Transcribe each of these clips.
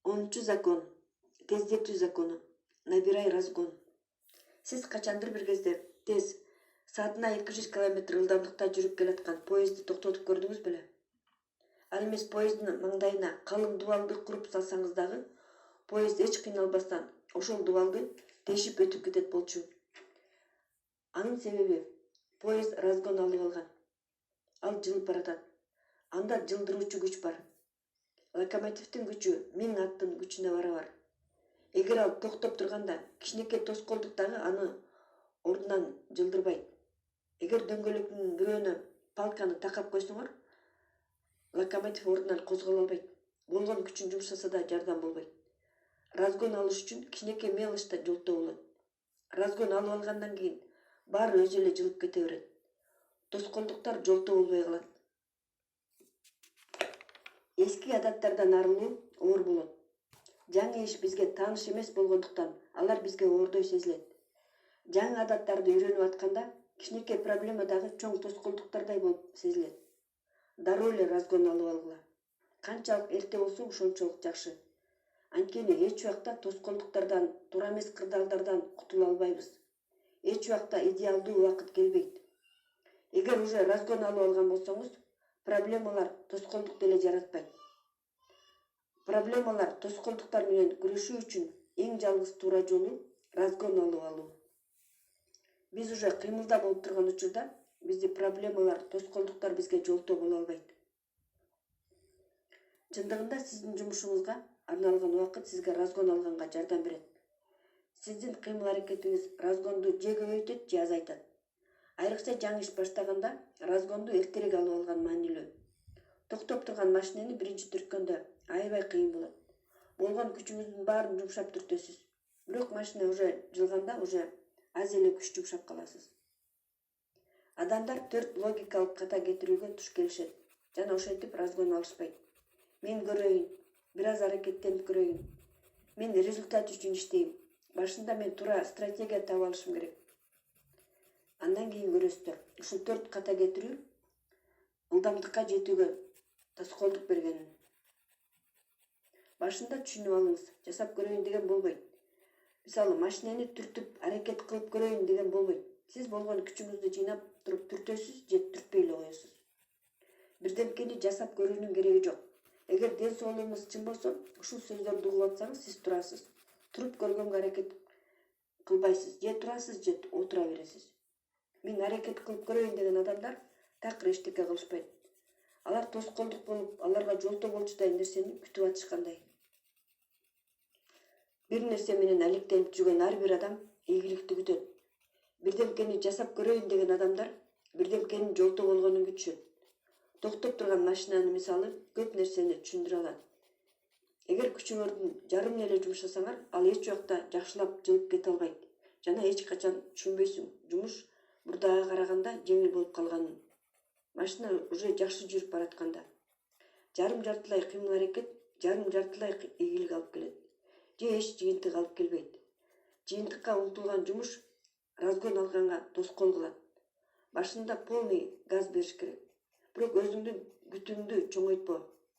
10 закон. Тездетүү закону. Набирай разгон. Сиз качандыр бир кезде тез саатына 200 км ылдамдыкта жүрүп келаткан поездди токтотуп көрдүңүз беле? Ал эмес поезддин маңдайына калың дубалды куруп салсаңыз дагы, поезд эч кыйналбастан ошол дубалды тешип өтүп кетет болчу. Анын себеби поезд разгон алып алган. Ал жылып баратат. Анда жылдыруучу күч бар. Локомотивдин күчү 1000 аттын күчүнө барабар. Эгер ал токтоп турганда кичинекей тоскоолдук дагы аны ордунан жылдырбайт. Эгер дөңгөлөктүн бирөөнө палканы такап койсоңор, локомотив ордунан козголо албайт. Болгон күчүн жумшаса да жардам болбойт. Разгон алыш үчүн кичинекей мелочта жолтоо болот. Разгон алып алгандан кийин баары өзү эле жылып кете берет. Тоскоолдуктар жолтоо болбой калат. Эски адаттардан арылуу оор болот. Жаңы иш бизге тааныш эмес болгондуктан алар бизге оордой сезилет. Жаңы адаттарды үйрөнүп атканда кичинекей проблема дагы чоң тоскоолдуктардай болуп сезилет. Дароо эле разгон алып алгыла. Канчалык эрте болсо ошончолук жакшы. Анткени эч убакта тоскоолдуктардан, туура эмес кырдаалдардан кутула албайбыз. Эч убакта идеалдуу убакыт келбейт. Эгер уже разгон алып алган болсоңуз, проблемалар тоскоолдук деле жаратпайт. Проблемалар тоскоолдуктар менен күрөшүү үчүн эң жалгыз туура жолу разгон алып алуу. Биз уже кыймылда болуп турган учурда бизди проблемалар, тоскоолдуктар бизге жолтоо боло албайт. Чындыгында сиздин жумушуңузга арналган убакыт сизге разгон алганга жардам берет. Сиздин кыймыл-аракетиңиз разгонду же көбөйтөт, же азайтат. Айрыкча жаңы иш баштаганда разгонду эртерээк алып алган маанилүү. Токтоп турган машинени биринчи түрткөндө аябай кыйын болот. Болгон күчүңүздүн баарын жумшап түртөсүз. Бирок машина уже жылганда уже аз эле күч жумшап каласыз. Адамдар 4 логикалык ката кетирүүгө туш келишет жана ошентип разгон алышпайт. Мен көрөйүн, бир аз аракеттенип көрөйүн. Мен результат үчүн иштейм. Башында мен туура стратегия таап алышым керек. Андан кийин көрөсүздөр. Ушул 4 ката кетирүү ылдамдыкка жетүүгө тоскоолдук бергенин. Башында түшүнүп алыңыз, жасап көрөйүн деген болбойт. Мисалы, машинени түртүп, аракет кылып көрөйүн деген болбойт. Сиз болгон күчүңүздү жыйнап туруп түртөсүз же түртпөй эле коесуз. Бирдемкени жасап көрүүнүн кереги жок. Эгер ден соолугуңуз чын болсо, ушул сөздөрдү угуп атсаңыз, сиз турасыз. Туруп көргөнгө аракет кылбайсыз, же турасыз, же отура бересиз. Мен аракет кылып көрөйүн деген адамдар такыр эчтеке кылышпайт. Алар тоскоолдук болуп, аларга жолтоо болчудай нерсени күтүп атышкандай. Бир нерсе менен алектенип жүргөн ар бир адам ийгиликти күтөт. Бирдемкени жасап көрөйүн деген адамдар бирдемкенин жолтоо болгонун күтүшөт. Токтоп турган машинанын мисалы көп нерсени түшүндүрө алат. Эгер күчүңөрдүн жарымын эле жумшасаңар, ал эч убакта жакшылап жылып кете албайт жана эч качан түшүнбөйсүң жумуш мурдага караганда жеңил болуп калганын. Машина уже жакшы жүрүп баратканда. Жарым-жартылай кыймыл-аракет жарым-жартылай ийгилик алып келет. Же эч жыйынтык алып келбейт. Жыйынтыкка умтулган жумуш разгон алганга тоскоол кылат. Башында полный газ бериш керек. Бирок өзүңдүн күтүүңдү чоңойтпо.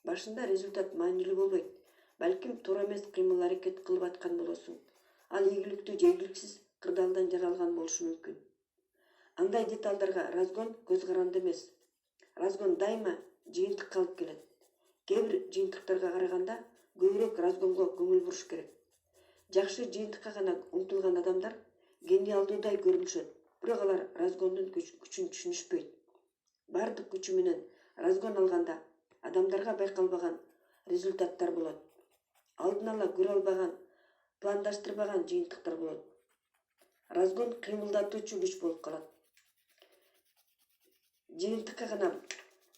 Башында результат маанилүү болбойт. Балким туура эмес кыймыл-аракет кылып аткан болосуң. Ал ийгиликтүү же ийгиликсиз кырдаалдан жаралган болушу мүмкүн. Андай деталдарга разгон көз каранды эмес. Разгон дайыма жыйынтыкка алып келет. Кээ бир жыйынтыктарга караганда көбүрөөк разгонго көңүл буруш керек. Жакшы жыйынтыкка гана умтулган адамдар гениалдуудай көрүнүшөт, бирок алар разгондун күчүн түшүнүшпөйт. Бардык күчү менен разгон алганда адамдарга байкалбаган результаттар болот. Алдын ала көрө албаган, пландаштырбаган жыйынтыктар болот. Разгон кыймылдатуучу күч болуп калат. Жыйынтыкка гана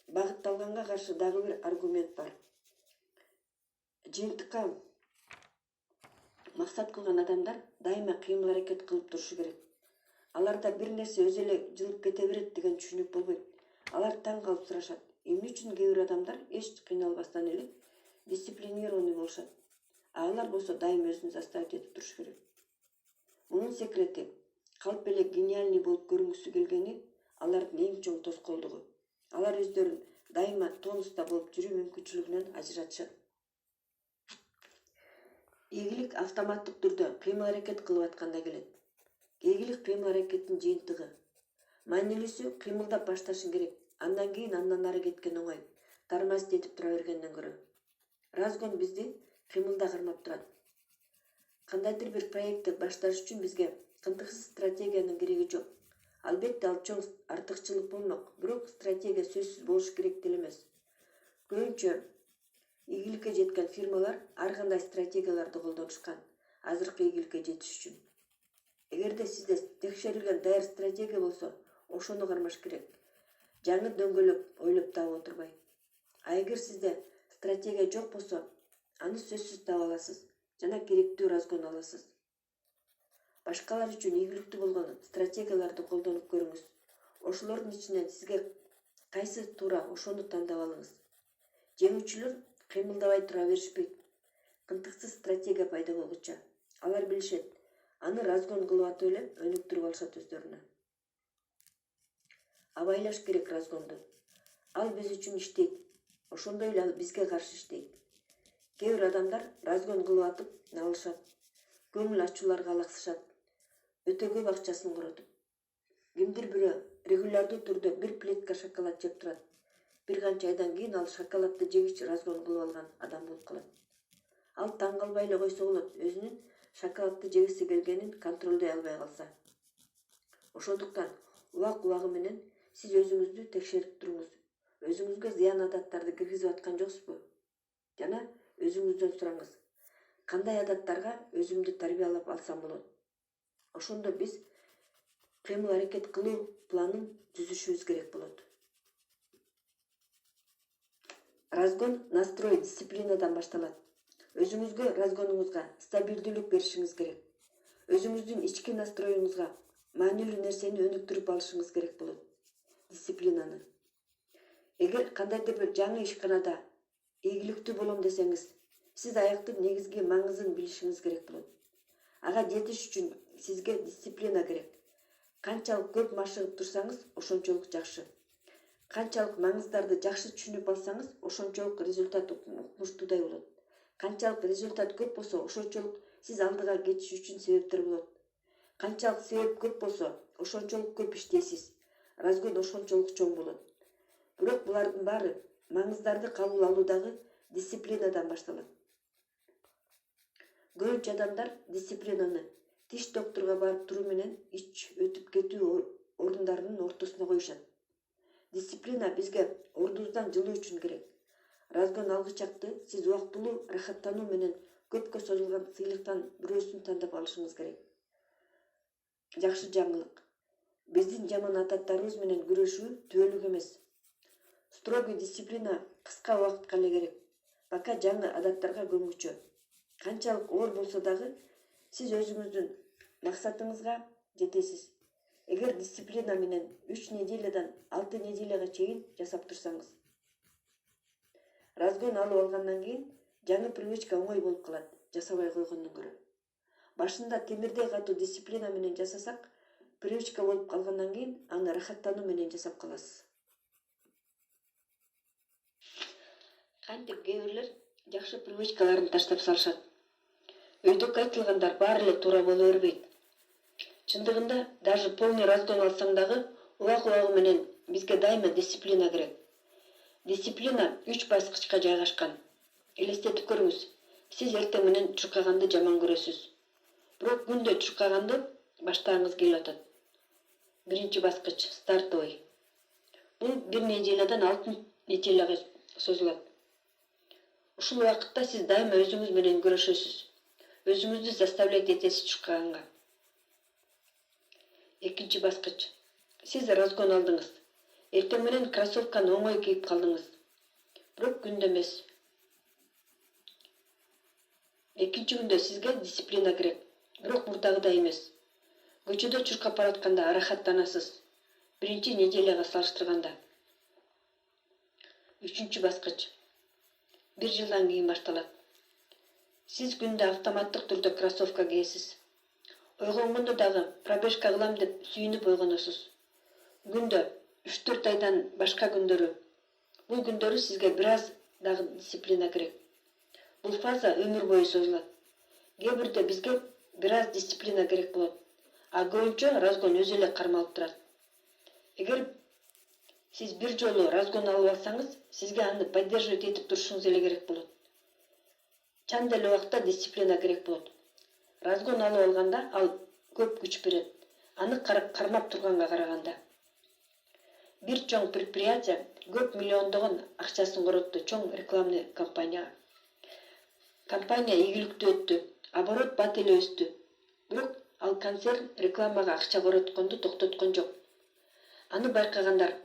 багытталганга каршы дагы бир аргумент бар. Жыйынтыкка максат кылган адамдар дайыма кыймыл-аракет кылып турушу керек. Аларда бир нерсе өзү эле жылып кете берет деген түшүнүк болбойт. Алар таң калып сурашат. Эмне үчүн кээ бир адамдар эч кыйналбастан эле дисциплинированный болушат, а алар болсо дайыма өзүн заставить этип туруш керек. Мунун секрети калп эле гениальный болуп көрүнгүсү келгени алардын эң чоң тоскоолдугу. Алар өздөрүн дайыма тонуста болуп жүрүү мүмкүнчүлүгүнөн ажыратышат. Ийгилик автоматтык түрдө кыймыл-аракет кылып атканда келет. Ийгилик кыймыл-аракеттин жыйынтыгы. Маанилүүсү кыймылдап башташың керек. Андан кийин андан ары кеткен оңой. Тормозить этип тура бергенден көрө. Разгон бизди кыймылда кармап турат. Кандайдыр бир проектти башташ үчүн бизге кынтыксыз стратегиянын кереги жок. Албетте ал чоң артыкчылык болмок, бирок стратегия сөзсүз болуш керек деле эмес. Көбүнчө ийгиликке жеткен фирмалар ар кандай стратегияларды колдонушкан, азыркы ийгиликке жетиш үчүн. Эгерде сизде текшерилген даяр стратегия болсо, ошону кармаш керек. Жаңы дөңгөлөк ойлоп таап отурбай. А эгер сизде стратегия жок болсо, аны сөзсүз таба аласыз жана керектүү разгон аласыз. Башкалар үчүн ийгиликтүү болгон стратегияларды колдонуп көрүңүз. Ошолордун ичинен сизге кайсы туура, ошону тандап алыңыз. Жеңүүчүлөр кыймылдабай тура беришпейт. Кынтыксыз стратегия пайда болгучу. Алар билишет, аны разгон кылып атып эле өнүктүрүп алышат өздөрүнө. Абайлаш керек разгонду. Ал биз үчүн иштейт. Ошондой эле ал бизге каршы иштейт. Кээ бир адамдар разгон кылып атып налышат. Көңүл ачууларга алаксышат. Өтө көп акчасын коротуп. Кимдир бирөө регулярдуу түрдө бир плетка шоколад жеп турат. Бир канча айдан кийин ал шоколадты жегич разгон кылып алган адам болуп калат. Ал таң калбай эле койсо болот, өзүнүн шоколадты жегиси келгенин контролдой албай калса. Ошондуктан убак-убагы менен сиз өзүңүздү текшерип туруңуз. Өзүңүзгө зыян адаттарды киргизип аткан жоксузбу? Жана өзүңүздөн сураңыз. Кандай адаттарга өзүмдү тарбиялап алсам болот? Ошондо биз кыймыл-аракет кылуу планын түзүшүбүз керек болот. Разгон настрой дисциплинадан башталат. Өзүңүзгө разгонуңузга стабилдүүлүк беришиңиз керек. Өзүңүздүн ички настроюңузга маанилүү нерсени өнүктүрүп алышыңыз керек болот. Дисциплинаны. Эгер кандайдыр бир жаңы ишканада ийгиликтүү болом десеңиз, сиз аяктын негизги маңызын билишиңиз керек болот. Ага жетиш үчүн сизге дисциплина керек. Канчалык көп машыгып турсаңыз, ошончолук жакшы. Канчалык маңыздарды жакшы түшүнүп алсаңыз, ошончолук результат укмуштуудай болот. Канчалык результат көп болсо, ошончолук сиз алдыга кетиш үчүн себептер болот. Канчалык себеп көп болсо, ошончолук көп иштейсиз. Разгон ошончолук чоң болот. Бирок булардын баары маңыздарды кабыл алуудагы дисциплинадан башталат. Көбүнчө адамдар дисциплинаны тиш доктурга барып туруу менен ич өтүп кетүү орундарынын ортосуна коюшат. Дисциплина бизге ордубуздан жылуу үчүн керек. Разгон алгычакты сиз убактылуу рахаттануу менен көпкө созулган сыйлыктан бирөөсүн тандап алышыңыз керек. Жакшы жаңылык. Биздин жаман адаттарыбыз менен күрөшүү түбөлүк эмес. Строгий дисциплина кыска убакытка эле керек. Пока жаңы адаттарга көңгүчө. Канчалык оор болсо дагы сиз өзүңүздүн максатыңызга жетесиз. Эгер дисциплина менен 3 неделядан 6 неделяга чейин жасап турсаңыз. Разгон алып алгандан кийин жаңы привычка оңой болуп калат, жасабай койгондон көрө. Башында темирдей катуу дисциплина менен жасасак, привычка болуп калгандан кийин аны рахаттануу менен жасап каласыз. Кантип кээ бирлер жакшы привычкаларын таштап салышат. Өйдөккө айтылгандар баары эле туура боло бербейт. Чындыгында, даже полный разгон алсаң дагы, убак-убагы менен бизге дайыма дисциплина керек. Дисциплина 3 баскычка жайгашкан. Элестетип көрүңүз. Сиз эртең менен чуркаганды жаман көрөсүз. Бирок күндө чуркаганды баштагыңыз келип атат. Биринчи баскыч стартовый. Бул 1 неделядан 6 неделяга созулат. Ушул убакытта сиз дайыма өзүңүз менен күрөшөсүз. Өзүңүздү заставлять этесиз чуркаганга. Экинчи баскыч. Сиз разгон алдыңыз. Эртең менен кроссовканы оңой кийип калдыңыз. Бирок күндө эмес. Экинчи күндө сизге дисциплина керек. Бирок мурдагыдай эмес. Көчөдө чуркап баратканда рахаттанасыз. Биринчи неделяга салыштырганда. Үчүнчү баскыч. 1 жылдан кийин башталат. Сиз күндө автоматтык түрдө кроссовка кийесиз. Ойгонгондо дагы пробежка кылам деп сүйүнүп ойгоносуз. Күндө 3-4 айдан башка күндөрү. Бул күндөрү сизге бир аз дагы дисциплина керек. Бул фаза өмүр бою созулат. Кээ бирде бизге бир аз дисциплина керек болот. А көбүнчө разгон өзү эле кармалып турат. Эгер сиз бир жолу разгон алып алсаңыз, сизге аны поддерживать этип турушуңуз эле керек болот. Чанда эле убакта дисциплина керек болот. Разгон алып алганда ал көп күч берет. Аны кармап турганга караганда. Бир чоң предприятие көп миллиондогон акчасын коротtu чоң рекламный компанияга. Компания ийгиликтүү өттү, оборот бат эле өстү. Бирок ал концерн рекламага акча коротконду токтоткон жок. Аны байкагандар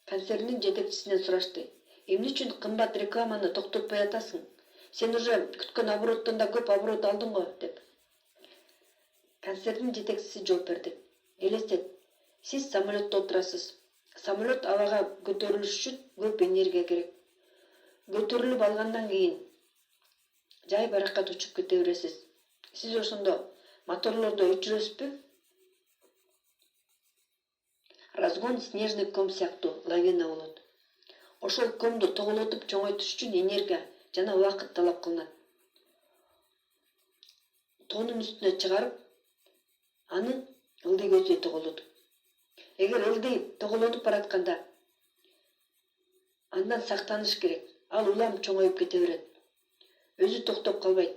концерндин жетекчисинен сурашты. Эмне үчүн кымбат рекламаны токтотпой атасың? Сен уже күткөн обороттон да көп оборот алдың го, деп. Концерндин жетекчиси жооп берди. Элестет, сиз самолетто отурасыз. Самолет абага көтөрүлүш үчүн көп энергия керек. Көтөрүлүп алгандан кийин жай баракат учуп кете бересиз. Сиз ошондо моторлордо өчүрөсүзбү? Разгон снежный ком сыяктуу лавина болот. Ошол комду тоголотуп чоңойтуш үчүн энергия жана убакыт талап кылынат. Тоонун үстүнө чыгарып, аны ылдый көздөй тоголотуп. Эгер ылдый тоголонуп баратканда андан сактаныш керек. Ал улам чоңоюп кете берет. Өзү токтоп калбайт.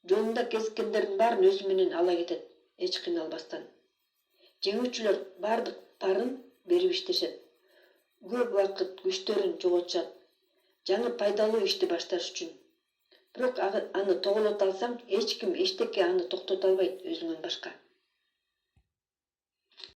Жолунда кезиккендердин баарын өзү менен ала кетет, эч кыйналбастан. Жеңүүчүлөр бардык баарын берип иштешет. Көп убакыт күчтөрүн жоготушат. Жаңы пайдалуу ишти башташ үчүн. Бирок аны тоголото алсаң, эч ким эчтеке аны токтото албайт өзүңөн башка.